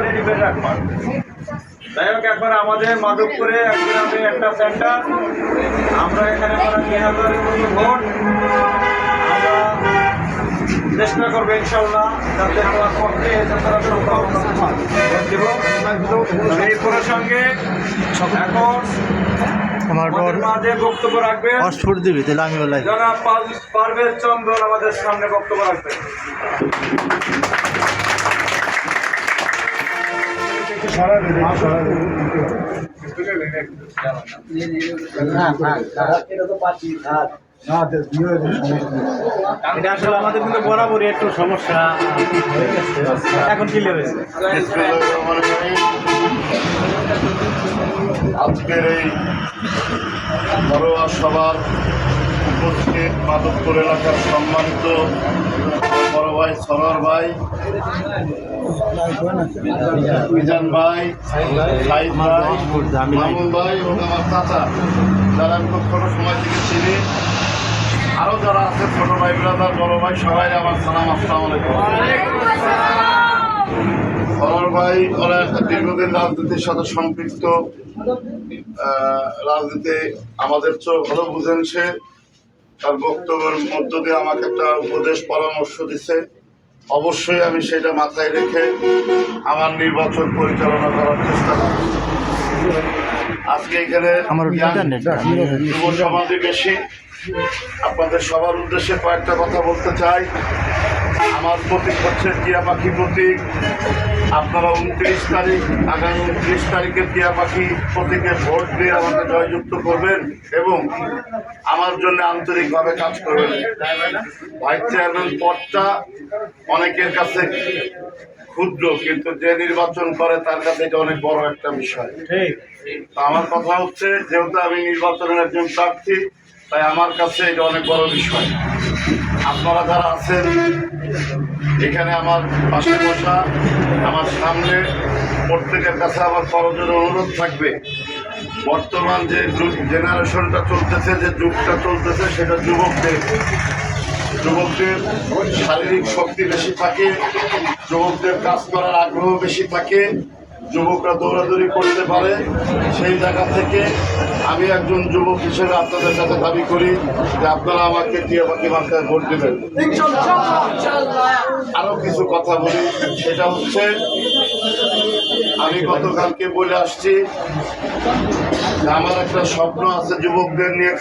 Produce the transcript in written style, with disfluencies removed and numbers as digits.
Ready করে রাখবা। যাই হোক, এখন আমাদের মাধবপুরে এক গ্রামে একটা সেন্টার, আমরা এখানে 3000-এর মতো ভোট। আমরা চেষ্টা করবো ইনশাল্লাহ যাতে আমার পক্ষে এই প্রসঙ্গে এখন আমাদের মাঝে বক্তব্য রাখবে জনাব পারভেজ চন্দ্র আমাদের সামনে বক্তব্য রাখবে। এটা আসলে আমাদের কিন্তু বরাবরই একটু সমস্যা এখন ক্লিয়ার হয়েছে। আজকের এই ঘরোয়া সভার উপস্থিত মাধবপুর এলাকার সম্মানিত বড় ভাই সরোয়ার ভাই, মিজান ভাই, সাইদ ভাই, মামুন ভাই এবং আমার চাচা, যারা আমি খুব ছোটো সময় থেকে চিনি, আরও যারা আছে ছোটো ভাই ব্রাদার, বড় ভাই, সবাই আমার সালাম, আসসালামু আলাইকুম। সরোয়ার ভাই ওরা দীর্ঘদিন রাজনীতির সাথে সম্পৃক্ত, রাজনীতি আমাদের চেয়েও ভালো বুঝেন সে। তার বক্তব্যের মধ্য দিয়ে আমাকে একটা উপদেশ পরামর্শ দিছে, অবশ্যই আমি সেটা মাথায় রেখে আমার নির্বাচন পরিচালনা করার চেষ্টা করব। আজকে এখানে যুব সমাজে বেশি, আপনাদের সবার উদ্দেশ্যে কয়েকটা কথা বলতে চাই। আমার প্রতীক হচ্ছে টিয়া পাখি প্রতীক। আপনারা 29 তারিখ, আগামী 29 তারিখের টিয়া পাখি প্রতীকে ভোট দিয়ে আমাকে জয়যুক্ত করবেন এবং আমার জন্য আন্তরিকভাবে কাজ করবেন। ভাইস চেয়ারম্যান পদটা অনেকের কাছে ক্ষুদ্র, কিন্তু যে নির্বাচন করে তার কাছে এটা অনেক বড় একটা বিষয়। আমার কথা হচ্ছে, যেহেতু আমি নির্বাচনের একজন প্রার্থী, তাই আমার কাছে এটা অনেক বড় বিষয়। আপনারা যারা আছেন এখানে আমার পাশে বসা, আমার সামনে, প্রত্যেকের কাছে আমার করজোড়ে অনুরোধ থাকবে, বর্তমান যে জেনারেশনটা চলতেছে, যে যুগটা চলতেছে, সেটা যুবকদের শারীরিক শক্তি বেশি থাকে, যুবকদের কাজ করার আগ্রহ বেশি থাকে, যুবকরা দৌড়াদৌড়ি করতে পারে। সেই জায়গা থেকে আমি একজন যুবক হিসেবে আপনাদের কাছে দাবি করি যে আপনারা আমাকে টিয়া পাখি মার্কায় ভোট দেবেন। আরও কিছু কথা বলি, সেটা হচ্ছে আমি গতকালকে বলে আসছি যে আমার একটা স্বপ্ন আছে যুবকদের নিয়ে